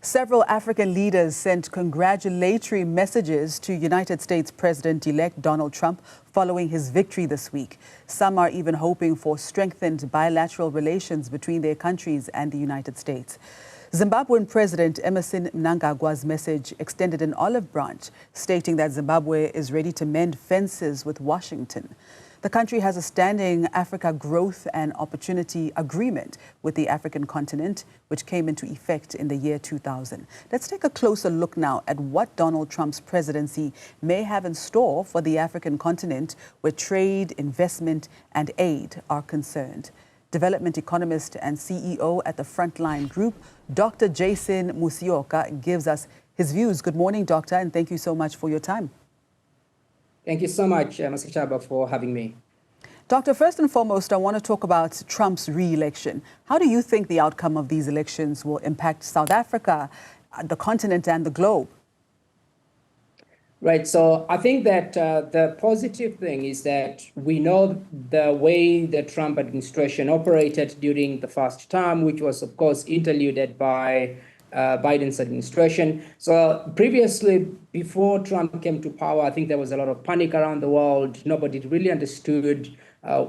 Several African leaders sent congratulatory messages to United States President-elect Donald Trump following his victory this week. Some are even hoping for strengthened bilateral relations between their countries and the United States. Zimbabwean President Emmerson Mnangagwa's message extended an olive branch, stating that Zimbabwe is ready to mend fences with Washington. The country has a standing Africa Growth and Opportunity Agreement with the African continent, which came into effect in the year 2000. Let's take a closer look now at what Donald Trump's presidency may have in store for the African continent, where trade, investment, and aid are concerned. Development economist and CEO at the Frontline Group, Dr. Jason Musyoka, gives us his views. Good morning, Doctor, and thank you so much for your time. Thank you so much, Ms. Chaba, for having me. Doctor, first and foremost, I want to talk about Trump's re-election. How do you think the outcome of these elections will impact South Africa, the continent, and the globe? Right. So I think that the positive thing is that we know the way the Trump administration operated during the first term, which was, of course, interluded by Biden's administration. So previously, before Trump came to power, I think there was a lot of panic around the world. Nobody really understood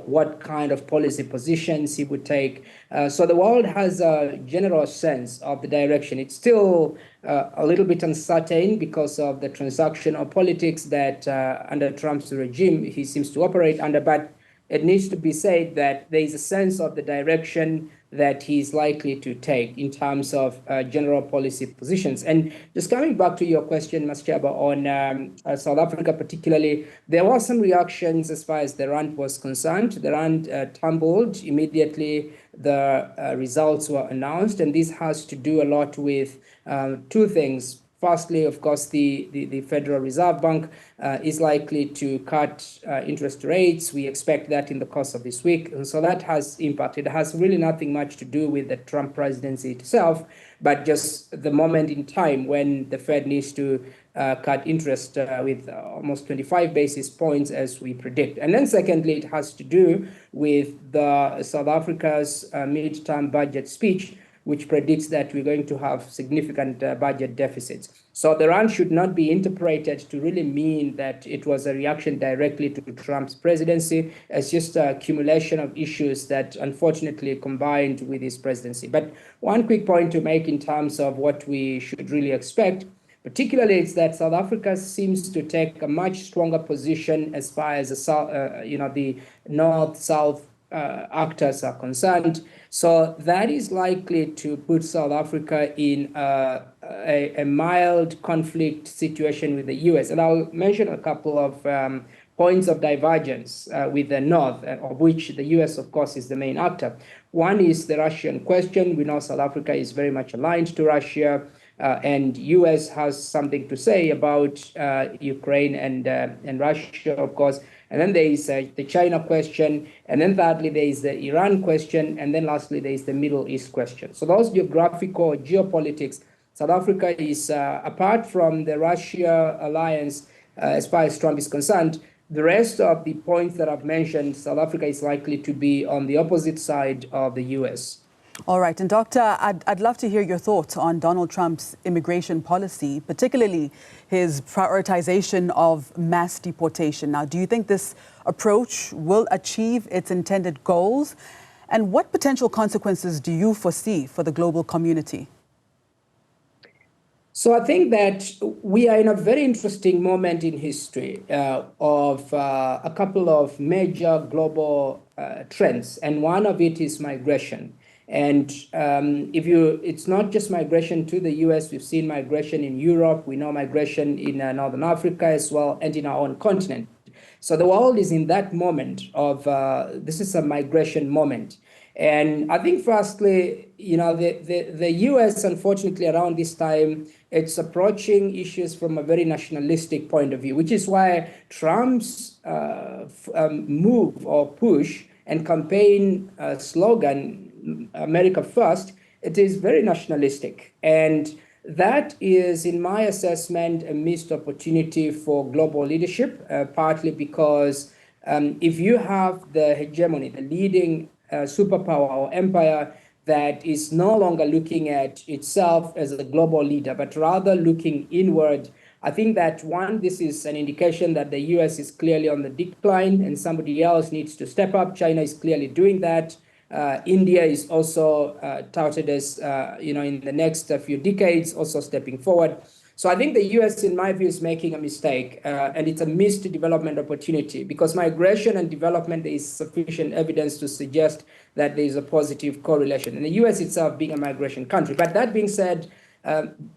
what kind of policy positions he would take. So the world has a general sense of the direction. It's still a little bit uncertain because of the transactional politics that under Trump's regime he seems to operate under, but it needs to be said that there is a sense of the direction that he's likely to take in terms of general policy positions. And just coming back to your question, Ms. Chaba, on South Africa particularly, there were some reactions as far as the rand was concerned. The rand tumbled immediately the results were announced, and this has to do a lot with two things. Firstly, of course, the Federal Reserve Bank is likely to cut interest rates. We expect that in the course of this week. And so that has impact. It has really nothing much to do with the Trump presidency itself, but just the moment in time when the Fed needs to cut interest with almost 25 basis points as we predict. And then secondly, it has to do with the South Africa's mid-term budget speech, which predicts that we're going to have significant budget deficits. So the rand should not be interpreted to really mean that it was a reaction directly to Trump's presidency. It's just an accumulation of issues that unfortunately combined with his presidency. But one quick point to make in terms of what we should really expect, particularly, is that South Africa seems to take a much stronger position as far as the North-South actors are concerned. So that is likely to put South Africa in a mild conflict situation with the U.S. And I'll mention a couple of points of divergence with the North, of which the U.S., of course, is the main actor. One is the Russian question. We know South Africa is very much aligned to Russia, and U.S. has something to say about Ukraine and Russia, of course. And then there is the China question. And then thirdly, there is the Iran question. And then lastly, there is the Middle East question. So those geographical geopolitics, South Africa is, apart from the Russia alliance, as far as Trump is concerned, the rest of the points that I've mentioned, South Africa is likely to be on the opposite side of the U.S. All right. And Doctor, I'd love to hear your thoughts on Donald Trump's immigration policy, particularly his prioritization of mass deportation. Now, do you think this approach will achieve its intended goals? And what potential consequences do you foresee for the global community? So I think that we are in a very interesting moment in history of a couple of major global trends. And one of it is migration. And it's not just migration to the U.S. We've seen migration in Europe. We know migration in Northern Africa as well, and in our own continent. So the world is in that moment of this is a migration moment. And I think, firstly, the U.S., unfortunately, around this time, it's approaching issues from a very nationalistic point of view, which is why Trump's move or push and campaign slogan, America First, it is very nationalistic. And that is, in my assessment, a missed opportunity for global leadership, partly because if you have the hegemony, the leading superpower or empire that is no longer looking at itself as a global leader, but rather looking inward. I think that, one, this is an indication that the US is clearly on the decline and somebody else needs to step up. China is clearly doing that. India is also touted as, in the next few decades, also stepping forward. So I think the US, in my view, is making a mistake, and it's a missed development opportunity, because migration and development, there is sufficient evidence to suggest that there is a positive correlation, and the US itself being a migration country. But that being said,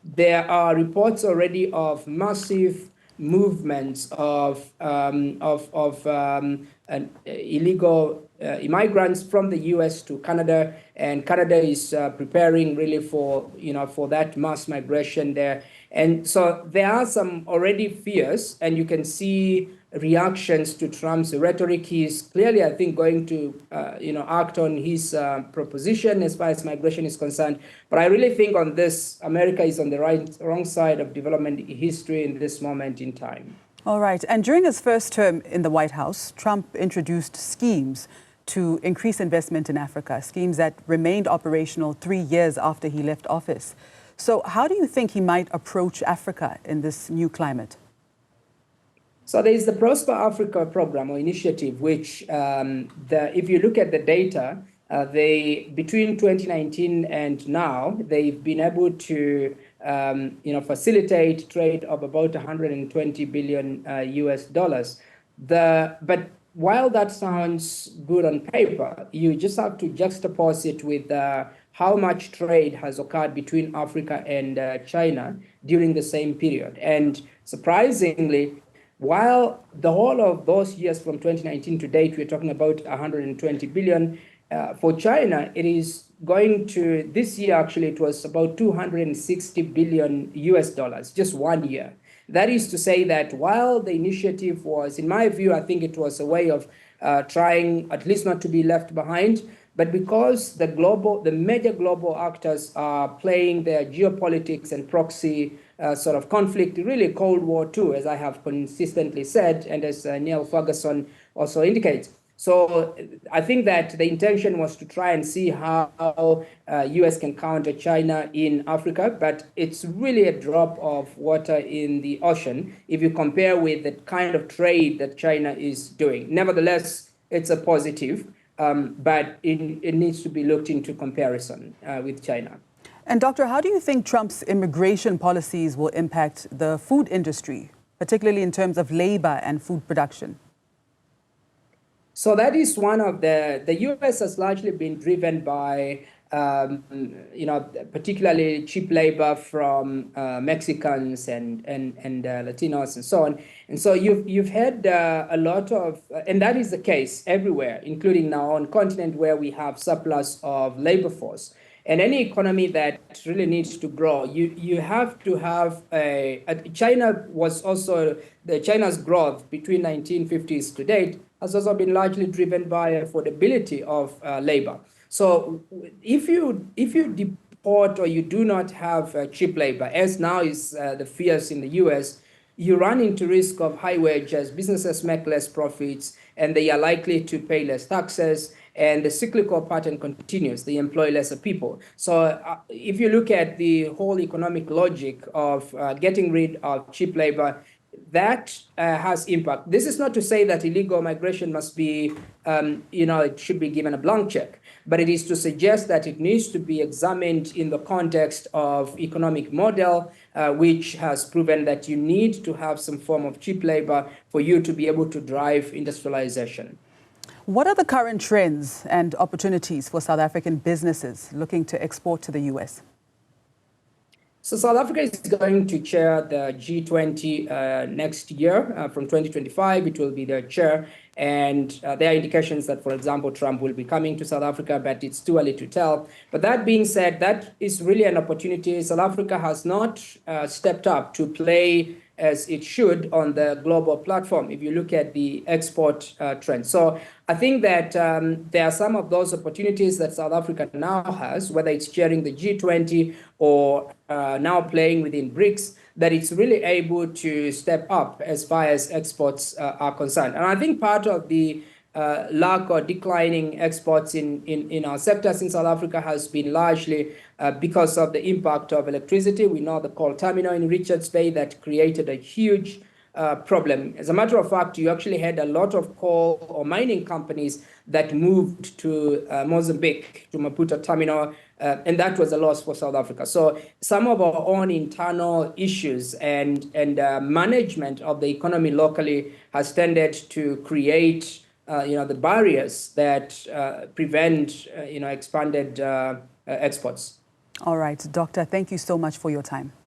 there are reports already of massive movements of illegal immigrants from the US to Canada, and Canada is preparing really for that mass migration there. And so there are some already fears, and you can see reactions to Trump's rhetoric. He's clearly, I think, going to act on his proposition as far as migration is concerned. But I really think on this, America is on the wrong side of development history in this moment in time. All right. And during his first term in the White House, Trump introduced schemes to increase investment in Africa, schemes that remained operational 3 years after he left office. So how do you think he might approach Africa in this new climate? So there is the Prosper Africa program or initiative, which if you look at the data, between 2019 and now, they've been able to facilitate trade of about 120 billion US dollars. But while that sounds good on paper, you just have to juxtapose it with how much trade has occurred between Africa and China during the same period. And surprisingly, while the whole of those years from 2019 to date, we're talking about 120 billion, for China, it is going to, this year actually, it was about 260 billion US dollars, just 1 year. That is to say that while the initiative was, in my view, I think it was a way of trying at least not to be left behind, but because the major global actors are playing their geopolitics and proxy sort of conflict, really Cold War II, as I have consistently said, and as Neil Ferguson also indicates. So I think that the intention was to try and see how US can counter China in Africa, but it's really a drop of water in the ocean if you compare with the kind of trade that China is doing. Nevertheless, it's a positive, but it needs to be looked into comparison with China. And Doctor, how do you think Trump's immigration policies will impact the food industry, particularly in terms of labor and food production? So that is one of the U.S. has largely been driven by, particularly cheap labor from Mexicans and Latinos and so on. And so you've had a lot of, and that is the case everywhere, including now on continent where we have surplus of labor force. And any economy that really needs to grow, you have to have China's growth between 1950s to date has also been largely driven by affordability of labor. So if you deport or you do not have cheap labor, as now is the fears in the US, you run into risk of high wages, businesses make less profits, and they are likely to pay less taxes, and the cyclical pattern continues. They employ lesser people. So if you look at the whole economic logic of getting rid of cheap labor, that has impact. This is not to say that illegal migration must be, it should be given a blank check, but it is to suggest that it needs to be examined in the context of economic model, which has proven that you need to have some form of cheap labor for you to be able to drive industrialization. What are the current trends and opportunities for South African businesses looking to export to the US? So South Africa is going to chair the G20 next year. From 2025, it will be their chair. And there are indications that, for example, Trump will be coming to South Africa, but it's too early to tell. But that being said, that is really an opportunity. South Africa has not stepped up to play as it should on the global platform, if you look at the export trend. So I think that there are some of those opportunities that South Africa now has, whether it's chairing the G20 or now playing within BRICS, that it's really able to step up as far as exports are concerned. And I think part of the lack or declining exports in our sectors in South Africa has been largely because of the impact of electricity. We know the coal terminal in Richards Bay that created a huge problem. As a matter of fact, you actually had a lot of coal or mining companies that moved to Mozambique, to Maputo terminal, and that was a loss for South Africa. So some of our own internal issues and management of the economy locally has tended to create the barriers that prevent expanded exports. All right, Doctor, thank you so much for your time.